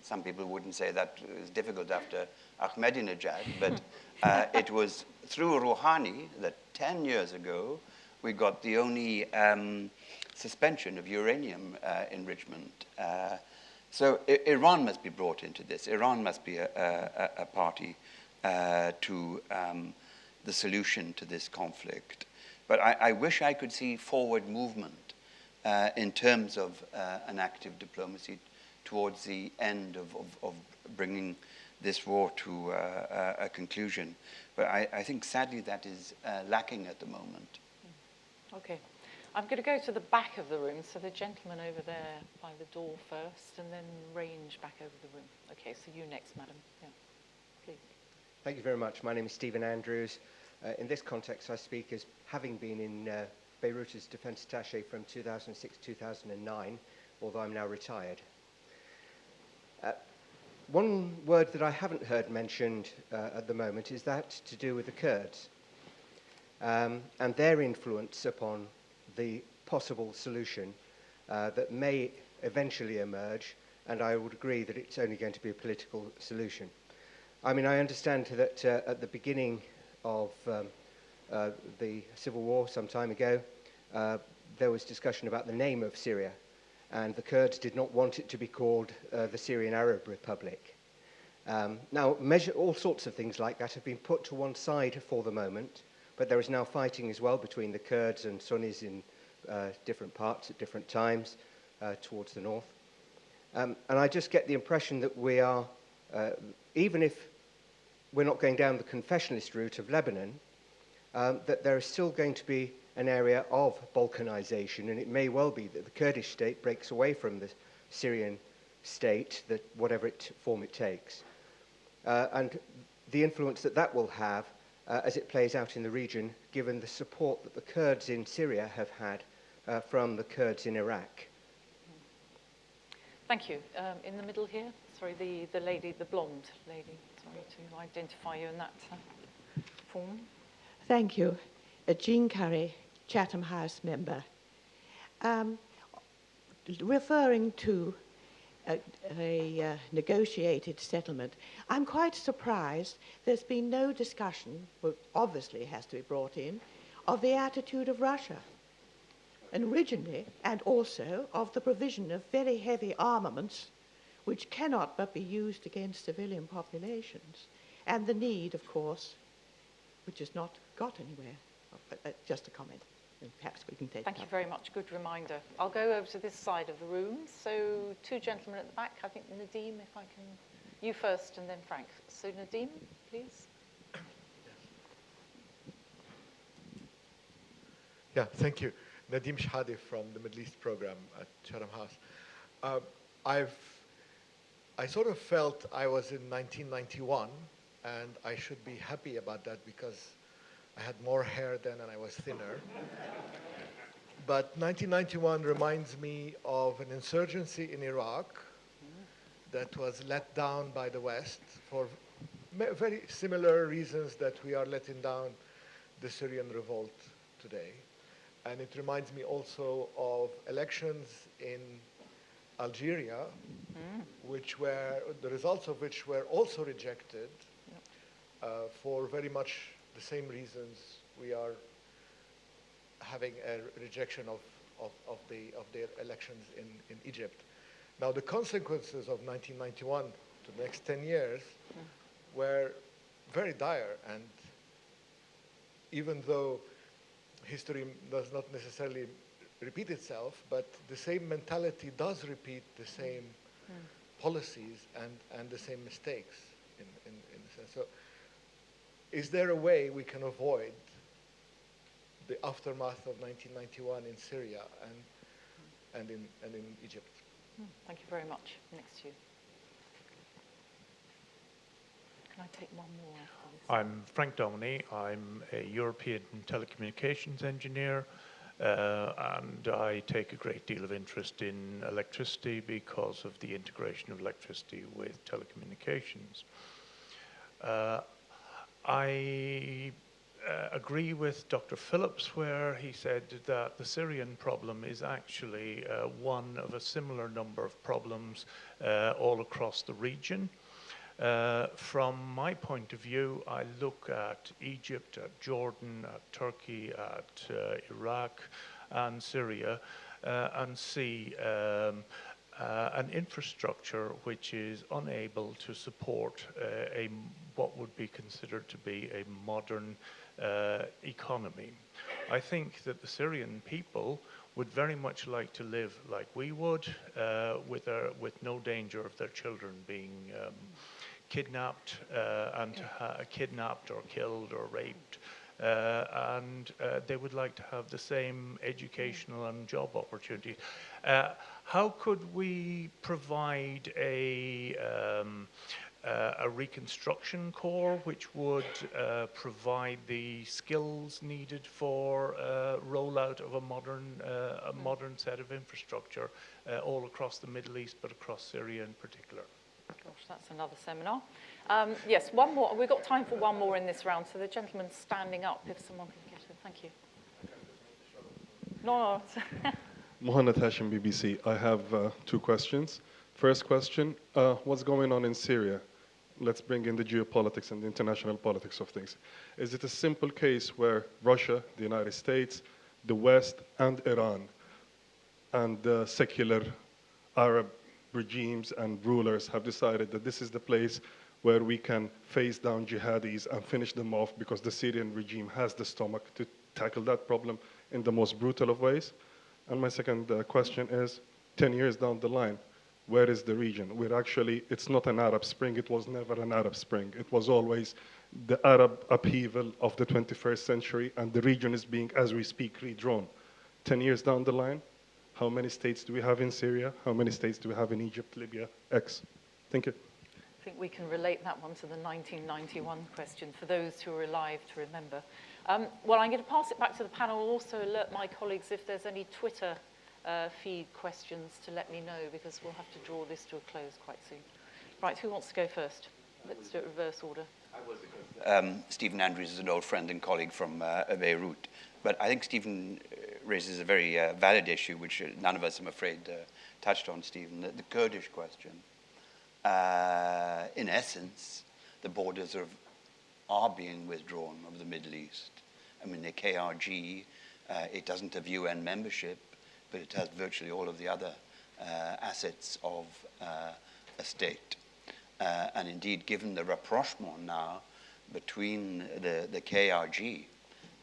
Some people wouldn't say that is difficult after Ahmadinejad, but it was through Rouhani that 10 years ago we got the only suspension of uranium enrichment. So Iran must be brought into this. Iran must be a party to the solution to this conflict. But I wish I could see forward movement in terms of an active diplomacy towards the end of bringing this war to a conclusion. But I think sadly that is lacking at the moment. Okay. I'm going to go to the back of the room, so the gentleman over there by the door first, and then range back over the room. Okay, so you next, madam. Yeah, please. Thank you very much. My name is Stephen Andrews. In this context, I speak as having been in Beirut as Defence Attaché from 2006-2009, although I'm now retired. One word that I haven't heard mentioned at the moment is that to do with the Kurds and their influence upon the possible solution that may eventually emerge, and I would agree that it's only going to be a political solution. I mean, I understand that at the beginning of the civil war some time ago, there was discussion about the name of Syria, and the Kurds did not want it to be called the Syrian Arab Republic. Now, all sorts of things like that have been put to one side for the moment, but there is now fighting as well between the Kurds and Sunnis in different parts at different times towards the north. And I just get the impression that we are, even if we're not going down the confessionalist route of Lebanon, that there is still going to be an area of Balkanization, and it may well be that the Kurdish state breaks away from the Syrian state, that whatever form it takes. And the influence that that will have as it plays out in the region, given the support that the Kurds in Syria have had from the Kurds in Iraq. Thank you. In the middle here, sorry, the lady, the blonde lady. Sorry to identify you in that form. Thank you. Jean Curry, Chatham House member. Referring to a negotiated settlement, I'm quite surprised there's been no discussion, well, obviously has to be brought in, of the attitude of Russia. And originally, and also of the provision of very heavy armaments which cannot but be used against civilian populations, and the need, of course, which has not got anywhere. Just a comment, and perhaps we can take it Thank you up. very much. Good reminder. I'll go over to this side of the room. So two gentlemen at the back. I think Nadim, if I can. You first, and then Frank. So Nadim, please. Yeah, thank you. Nadim Shahadi from the Middle East program at Chatham House. I sort of felt I was in 1991, and I should be happy about that because I had more hair then and I was thinner. But 1991 reminds me of an insurgency in Iraq that was let down by the West for very similar reasons that we are letting down the Syrian revolt today. And it reminds me also of elections in Algeria, which were, the results of which were also rejected for very much the same reasons we are having a rejection of their elections in Egypt. Now, the consequences of 1991 to the next 10 years were very dire, and even though history does not necessarily repeat itself, but the same mentality does repeat the same policies and the same mistakes in a sense. So is there a way we can avoid the aftermath of 1991 in Syria and in Egypt? Thank you very much. Next to you. Can I take one more after this? I'm Frank Domini. I'm a European telecommunications engineer, and I take a great deal of interest in electricity because of the integration of electricity with telecommunications. I agree with Dr. Phillips where he said that the Syrian problem is actually one of a similar number of problems all across the region. From my point of view, I look at Egypt, at Jordan, at Turkey, at Iraq and Syria and see an infrastructure which is unable to support what would be considered to be a modern economy. I think that the Syrian people would very much like to live like we would, with no danger of their children being kidnapped kidnapped or killed or raped. And they would like to have the same educational and job opportunity. How could we provide a reconstruction corps which would provide the skills needed for rollout of a modern set of infrastructure all across the Middle East, but across Syria in particular? Gosh, that's another seminar. Yes, one more. We've got time for one more in this round. So the gentleman standing up, if someone can get it. Thank you. No. Mohammed Hashim, BBC. I have two questions. First question, what's going on in Syria? Let's bring in the geopolitics and the international politics of things. Is it a simple case where Russia, the United States, the West, and Iran, and the secular Arab regimes and rulers have decided that this is the place where we can face down jihadis and finish them off because the Syrian regime has the stomach to tackle that problem in the most brutal of ways? And my second question is, 10 years down the line, where is the region? It's not an Arab Spring, it was never an Arab Spring. It was always the Arab upheaval of the 21st century, and the region is being, as we speak, redrawn. 10 years down the line, how many states do we have in Syria? How many states do we have in Egypt, Libya, X? Thank you. I think we can relate that one to the 1991 question for those who are alive to remember. Well, I'm going to pass it back to the panel. I'll also alert my colleagues if there's any Twitter feed questions to let me know, because we'll have to draw this to a close quite soon. Right, who wants to go first? Let's do it reverse order. Stephen Andrews is an old friend and colleague from Beirut. But I think Stephen raises a very valid issue, which none of us, I'm afraid, touched on, Stephen, the Kurdish question. In essence, the borders are being withdrawn of the Middle East. I mean, the KRG, it doesn't have UN membership, but it has virtually all of the other assets of a state. And indeed, given the rapprochement now between the KRG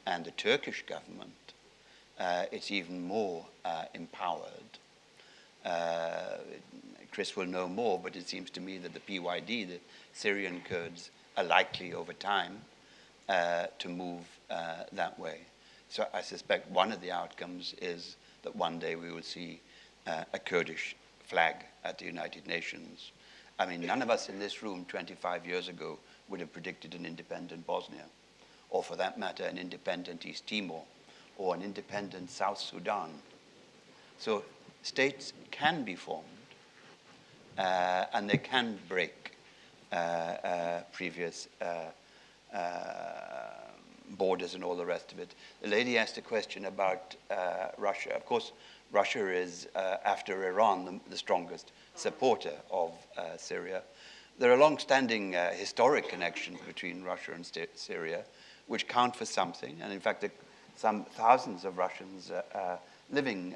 and the Turkish government, it's even more empowered. Chris will know more, but it seems to me that the PYD, the Syrian Kurds, are likely over time to move that way. So I suspect one of the outcomes is that one day we will see a Kurdish flag at the United Nations. I mean, none of us in this room 25 years ago would have predicted an independent Bosnia, or for that matter, an independent East Timor, or an independent South Sudan. So states can be formed, and they can break previous borders and all the rest of it. The lady asked a question about Russia. Of course, Russia is, after Iran, the strongest supporter of Syria. There are long-standing historic connections between Russia and Syria, which count for something. And in fact, some thousands of Russians living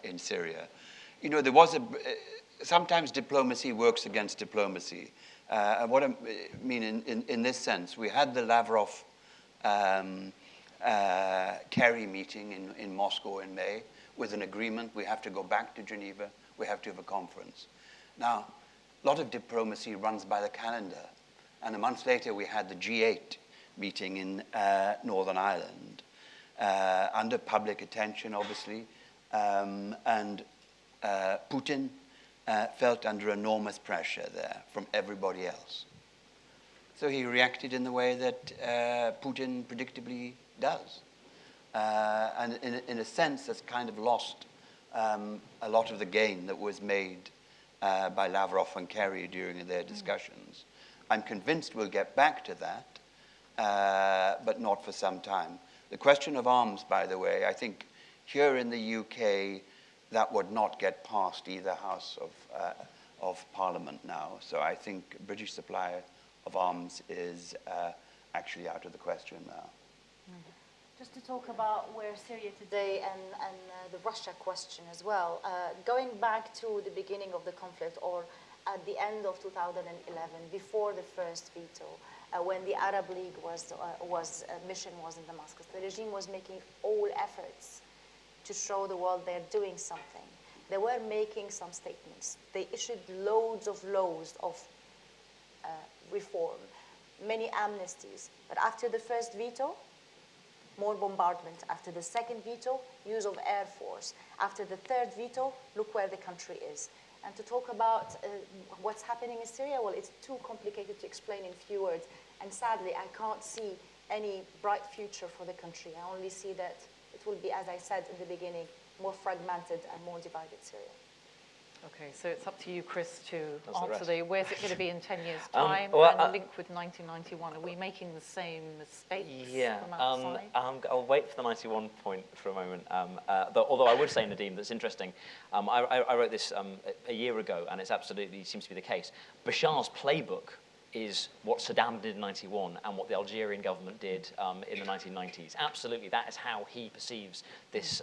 in Syria. You know, there was sometimes diplomacy works against diplomacy. And what I mean in this sense, we had the Lavrov Kerry meeting in Moscow in May with an agreement. We have to go back to Geneva. We have to have a conference. Now, a lot of diplomacy runs by the calendar. And a month later, we had the G8 meeting in Northern Ireland, under public attention, obviously. And Putin felt under enormous pressure there from everybody else. So he reacted in the way that Putin predictably does. And in a sense, has kind of lost a lot of the gain that was made by Lavrov and Kerry during their discussions. I'm convinced we'll get back to that, but not for some time. The question of arms, by the way, I think here in the UK, that would not get past either house of Parliament now. So I think British supply of arms is actually out of the question now. Just to talk about where Syria today and the Russia question as well. Going back to the beginning of the conflict, or at the end of 2011, before the first veto, when the Arab League mission was in Damascus, the regime was making all efforts to show the world they're doing something. They were making some statements. They issued loads of laws of reform, many amnesties. But after the first veto, more bombardment. After the second veto, use of air force. After the third veto, look where the country is. And to talk about what's happening in Syria, well, it's too complicated to explain in few words. And sadly, I can't see any bright future for the country. I only see that it will be, as I said in the beginning, more fragmented and more divided Syria. Okay, so it's up to you, Chris, to That's the answer rest. where's it going to be in 10 years' time, well, and link with 1991. Are we making the same mistakes from outside? I'll wait for the 91 point for a moment. Although I would say, Nadim, that's interesting. I wrote this a year ago, and it's absolutely seems to be the case. Bashar's playbook is what Saddam did in 91 and what the Algerian government did in the 1990s. Absolutely, that is how he perceives this,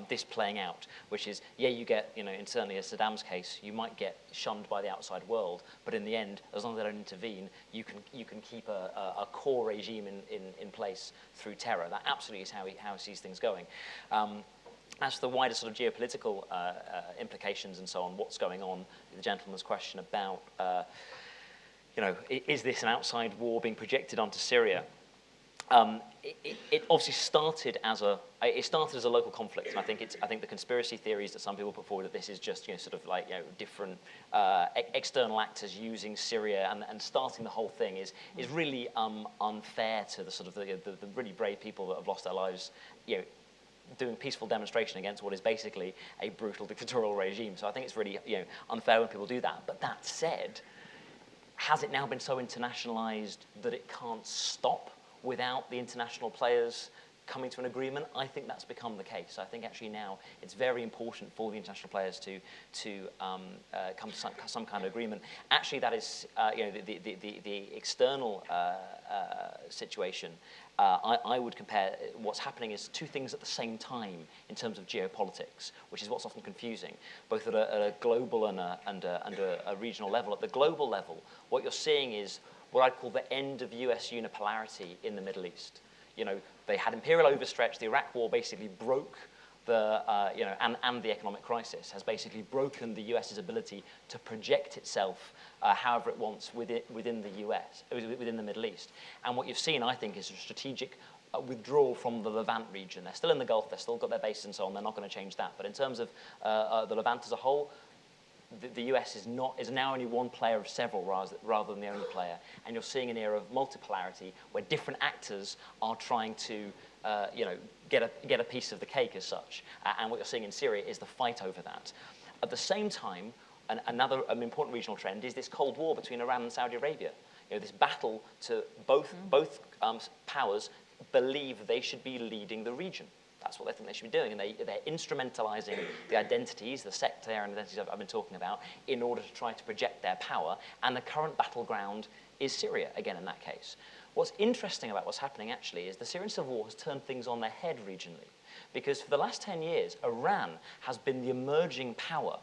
this playing out. Which is, yeah, you get, in certainly as Saddam's case, you might get shunned by the outside world, but in the end, as long as they don't intervene, you can keep a core regime in place through terror. That absolutely is how he sees things going. As for the wider sort of geopolitical implications and so on, what's going on? The gentleman's question about. Is this an outside war being projected onto Syria? It obviously started as a local conflict, and I think the conspiracy theories that some people put forward that this is just different external actors using Syria and starting the whole thing is really unfair to the sort of the really brave people that have lost their lives, doing peaceful demonstration against what is basically a brutal dictatorial regime. So I think it's really unfair when people do that. But that said, has it now been so internationalized that it can't stop without the international players coming to an agreement? I think that's become the case. I think actually now it's very important for the international players to come to some kind of agreement. Actually, that is the external situation. I would compare what's happening is two things at the same time in terms of geopolitics, which is what's often confusing, both at a global and a regional level. At the global level, what you're seeing is what I'd call the end of US unipolarity in the Middle East. They had imperial overstretch. The Iraq War basically broke and the economic crisis has basically broken the US's ability to project itself however it wants within the US, within the Middle East. And what you've seen, I think, is a strategic withdrawal from the Levant region. They're still in the Gulf. They've still got their base and so on. They're not going to change that. But in terms of the Levant as a whole, the US is now only one player of several rather than the only player. And you're seeing an era of multipolarity where different actors are trying to get a piece of the cake as such. And what you're seeing in Syria is the fight over that. At the same time, another important regional trend is this Cold War between Iran and Saudi Arabia. This battle to both powers believe they should be leading the region. That's what they think they should be doing, and they're instrumentalizing the identities, the sectarian identities I've been talking about, in order to try to project their power, and the current battleground is Syria, again, in that case. What's interesting about what's happening, actually, is the Syrian civil war has turned things on their head regionally, because for the last 10 years, Iran has been the emerging power,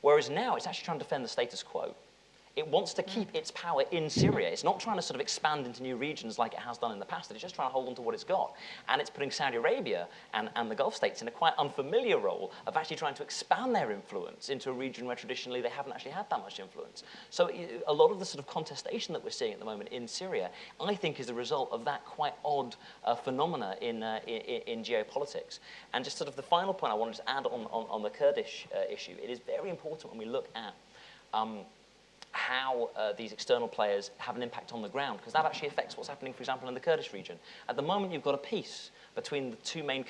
whereas now it's actually trying to defend the status quo. It wants to keep its power in Syria. It's not trying to sort of expand into new regions like it has done in the past. It's just trying to hold on to what it's got. And it's putting Saudi Arabia and the Gulf states in a quite unfamiliar role of actually trying to expand their influence into a region where traditionally they haven't actually had that much influence. So a lot of the sort of contestation that we're seeing at the moment in Syria, I think, is a result of that quite odd phenomena in geopolitics. And just sort of the final point I wanted to add on the Kurdish issue, it is very important when we look at how these external players have an impact on the ground, because that actually affects what's happening, for example, in the Kurdish region. At the moment, you've got a peace between the two main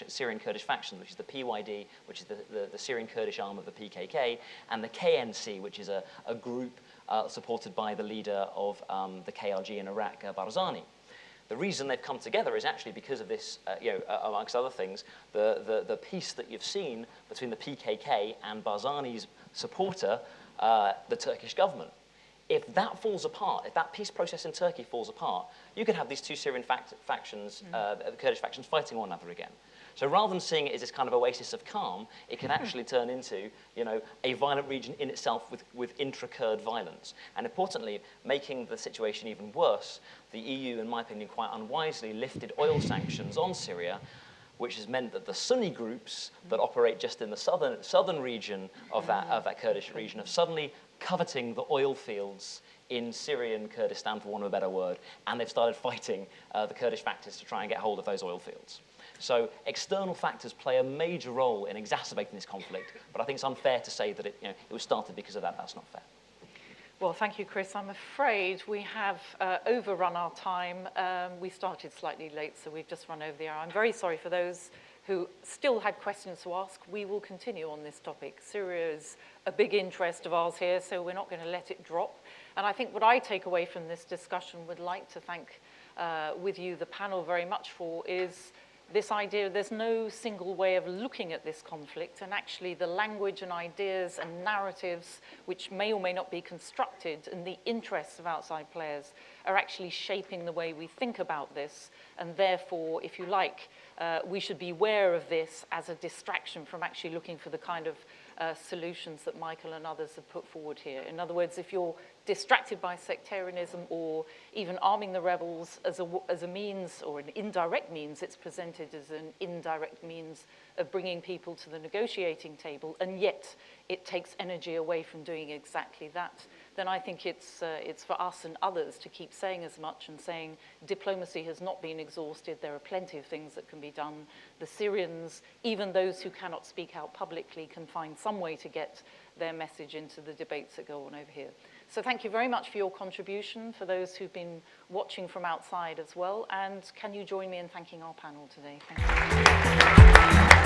Syrian Kurdish factions, which is the PYD, which is the Syrian Kurdish arm of the PKK, and the KNC, which is a group supported by the leader of the KRG in Iraq, Barzani. The reason they've come together is actually because of this, amongst other things, the peace that you've seen between the PKK and Barzani's supporter, the Turkish government. If that falls apart, if that peace process in Turkey falls apart, you could have these two Syrian factions, the Kurdish factions, fighting one another again. So rather than seeing it as this kind of oasis of calm, it can actually turn into, a violent region in itself with intra-Kurd violence. And importantly, making the situation even worse, the EU, in my opinion, quite unwisely lifted oil sanctions on Syria, which has meant that the Sunni groups that operate just in the southern region of that Kurdish region are suddenly coveting the oil fields in Syrian Kurdistan, for want of a better word, and they've started fighting the Kurdish factors to try and get hold of those oil fields. So external factors play a major role in exacerbating this conflict, but I think it's unfair to say that it was started because of that. That's not fair. Well, thank you, Chris. I'm afraid we have overrun our time. We started slightly late, so we've just run over the hour. I'm very sorry for those who still had questions to ask. We will continue on this topic. Syria is a big interest of ours here, so we're not going to let it drop. And I think what I take away from this discussion, would like to thank with you the panel very much for, is this idea there's no single way of looking at this conflict, and actually the language and ideas and narratives which may or may not be constructed in the interests of outside players are actually shaping the way we think about this, and therefore, if you like, we should be aware of this as a distraction from actually looking for the kind of solutions that Michael and others have put forward here. In other words, if you're distracted by sectarianism or even arming the rebels as a means or an indirect means, it's presented as an indirect means of bringing people to the negotiating table, and yet it takes energy away from doing exactly that, then I think it's for us and others to keep saying as much and saying diplomacy has not been exhausted. There are plenty of things that can be done. The Syrians, even those who cannot speak out publicly, can find some way to get their message into the debates that go on over here. So thank you very much for your contribution, for those who've been watching from outside as well. And can you join me in thanking our panel today? Thank you.